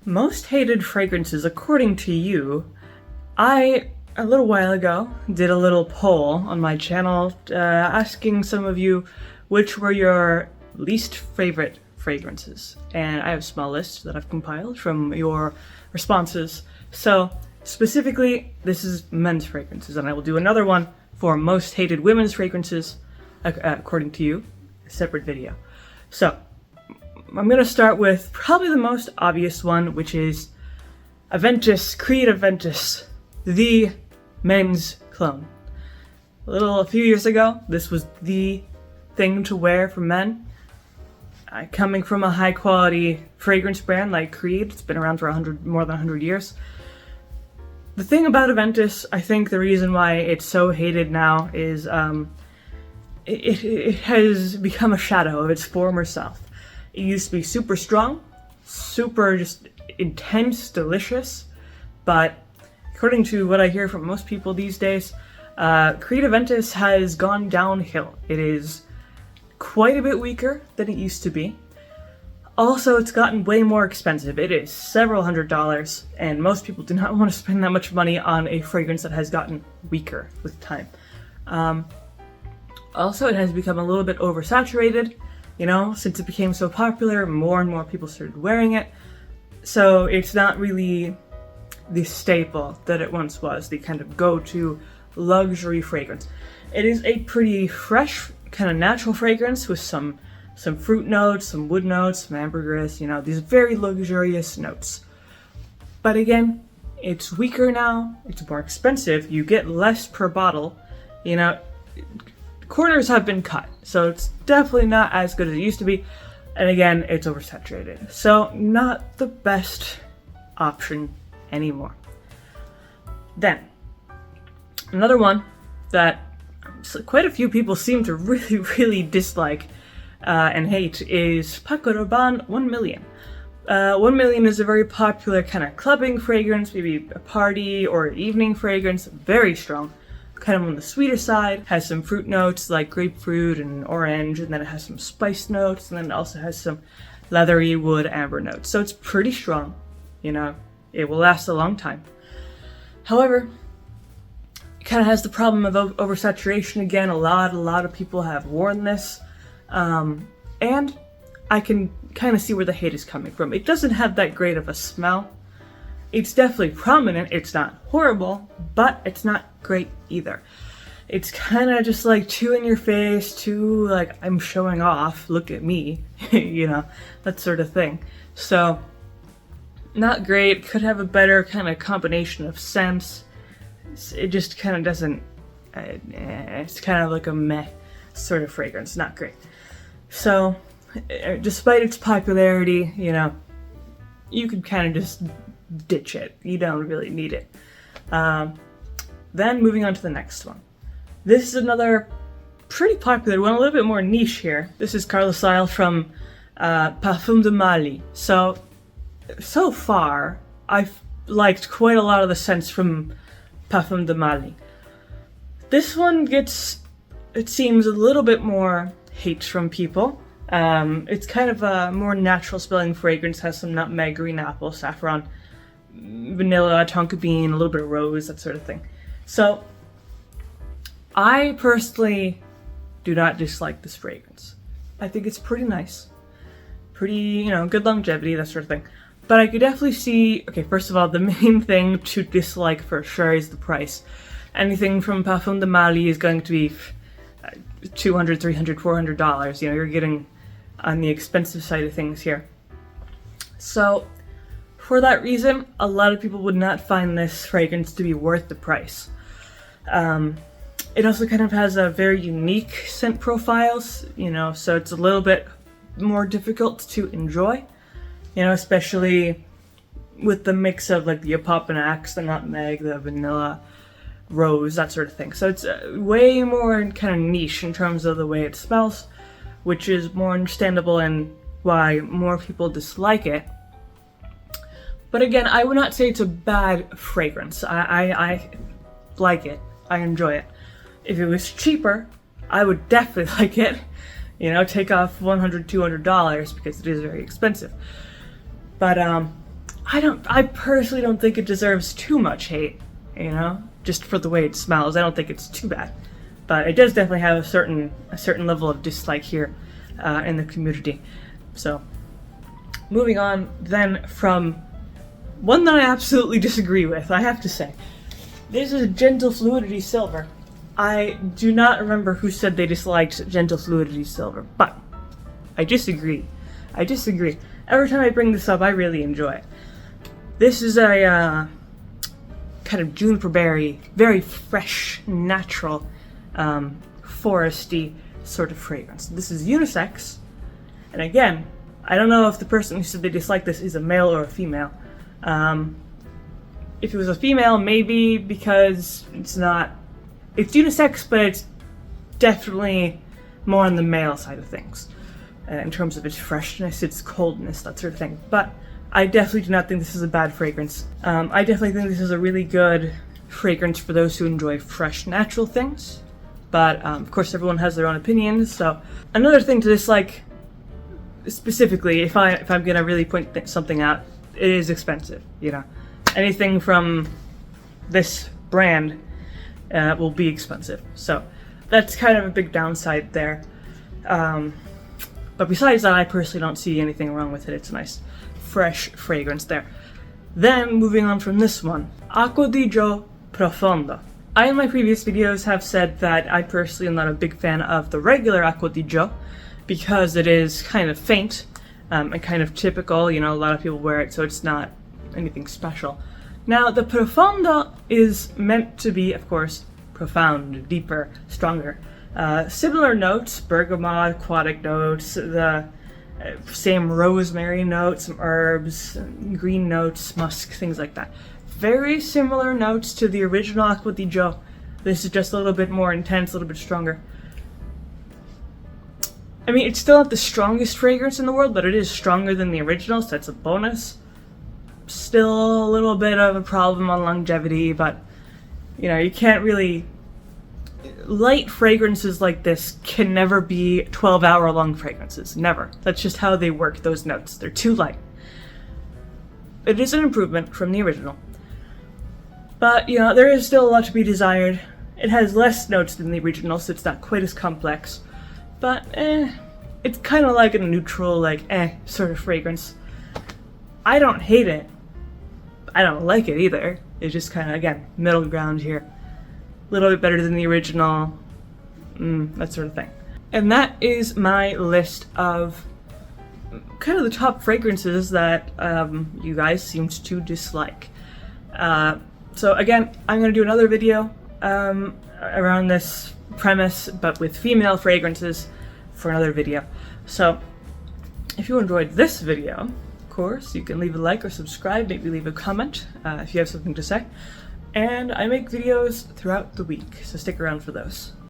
Most hated fragrances according to you. I, a little while ago, did a little poll on my channel asking some of you which were your least favorite fragrances. And I have a small list that I've compiled from your responses. So specifically, this is men's fragrances, and I will do another one for most hated women's fragrances according to you, a separate video. So I'm going to start with probably the most obvious one, which is Aventis, Creed Aventis, the men's cologne. A few years ago, this was the thing to wear for men. Coming from a high quality fragrance brand like Creed, it's been around for more than 100 years. The thing about Aventis, I think the reason why it's so hated now is it has become a shadow of its former self. It used to be super strong, super just intense, delicious, but according to what I hear from most people these days, Creed Aventis has gone downhill. It is quite a bit weaker than it used to be. Also, it's gotten way more expensive. It is several $100s, and most people do not want to spend that much money on a fragrance that has gotten weaker with time. Also, it has become a little bit oversaturated. You know, since it became so popular, more and more people started wearing it. So it's not really the staple that it once was, the kind of go-to luxury fragrance. It is a pretty fresh, kind of natural fragrance with some fruit notes, some wood notes, some ambergris, you know, these very luxurious notes. But again, it's weaker now, it's more expensive, you get less per bottle, you know, corners have been cut, so it's definitely not as good as it used to be, and again, it's oversaturated. So not the best option anymore. Then, another one that quite a few people seem to really dislike and hate is Paco Rabanne 1 Million. 1 Million is a very popular kind of clubbing fragrance, maybe a party or evening fragrance, very strong. Kind of on the sweeter side, has some fruit notes like grapefruit and orange, and then it has some spice notes, and then it also has some leathery wood amber notes. So it's pretty strong, you know, it will last a long time. However, it kind of has the problem of oversaturation again. A lot of people have worn this, and I can kind of see where the hate is coming from. It doesn't have that great of a smell. It's definitely prominent, it's not horrible, but it's not great either. It's kind of just like too in your face, too like I'm showing off, look at me, you know, that sort of thing. So, not great, could have a better kind of combination of scents. It just kind of doesn't, it's kind of like a meh sort of fragrance, not great. So, despite its popularity, you know, you could kind of just ditch it. You don't really need it. Then moving on to the next one. This is another pretty popular one, a little bit more niche here. This is Carla Style from Parfums de Mali. So far, I've liked quite a lot of the scents from Parfums de Mali. This one gets, it seems, a little bit more hate from people. It's kind of a more natural smelling fragrance, has some nutmeg, green apple, saffron, vanilla, tonka bean, a little bit of rose, that sort of thing. So, I personally do not dislike this fragrance. I think it's pretty nice. Pretty, you know, good longevity, that sort of thing. But I could definitely see, okay, first of all, the main thing to dislike for sure is the price. Anything from Parfums de Mali is going to be $200, $300, $400. You know, you're getting on the expensive side of things here. So, for that reason, a lot of people would not find this fragrance to be worth the price. It also kind of has a very unique scent profiles, you know, so it's a little bit more difficult to enjoy, you know, especially with the mix of like the Apopanax, the nutmeg, the vanilla, rose, that sort of thing. So it's way more kind of niche in terms of the way it smells, which is more understandable and why more people dislike it. But again, I would not say it's a bad fragrance. I like it. I enjoy it. If it was cheaper, I would definitely like it. You know, take off $100, $200 because it is very expensive. But I personally don't think it deserves too much hate, you know, just for the way it smells. I don't think it's too bad, but it does definitely have a certain level of dislike here in the community. So, moving on then from one that I absolutely disagree with, I have to say. This is Gentle Fluidity Silver. I do not remember who said they disliked Gentle Fluidity Silver, but I disagree. I disagree. Every time I bring this up, I really enjoy it. This is a kind of juniper berry, very fresh, natural, foresty sort of fragrance. This is unisex, and again, I don't know if the person who said they dislike this is a male or a female. If it was a female, maybe because it's unisex, but it's definitely more on the male side of things. In terms of its freshness, its coldness, that sort of thing. But I definitely do not think this is a bad fragrance. I definitely think this is a really good fragrance for those who enjoy fresh, natural things. But of course, everyone has their own opinions. So another thing to dislike, specifically, if I'm gonna really point something out, it is expensive. You know, anything from this brand will be expensive. So that's kind of a big downside there. But besides that, I personally don't see anything wrong with it. It's a nice, fresh fragrance there. Then, moving on from this one, Acqua di Gio Profondo. I, in my previous videos, have said that I personally am not a big fan of the regular Acqua di Gio because it is kind of faint and kind of typical. You know, a lot of people wear it, so it's not anything special. Now, the Profondo is meant to be, of course, profound, deeper, stronger. Similar notes, bergamot, aquatic notes, the same rosemary notes, some herbs, green notes, musk, things like that. Very similar notes to the original Acqua di Gio. This is just a little bit more intense, a little bit stronger. I mean, it's still not the strongest fragrance in the world, but it is stronger than the original, so that's a bonus. Still a little bit of a problem on longevity, but, you know, you can't really... Light fragrances like this can never be 12-hour long fragrances. Never. That's just how they work, those notes. They're too light. It is an improvement from the original. But, you know, there is still a lot to be desired. It has less notes than the original, so it's not quite as complex. But, it's kind of like a neutral, sort of fragrance. I don't hate it. I don't like it either. It's just kind of, again, middle ground here. A little bit better than the original, that sort of thing. And that is my list of kind of the top fragrances that you guys seemed to dislike. So again, I'm going to do another video around this premise, but with female fragrances for another video. So if you enjoyed this video, of course, you can leave a like or subscribe, maybe leave a comment if you have something to say. And I make videos throughout the week, so stick around for those.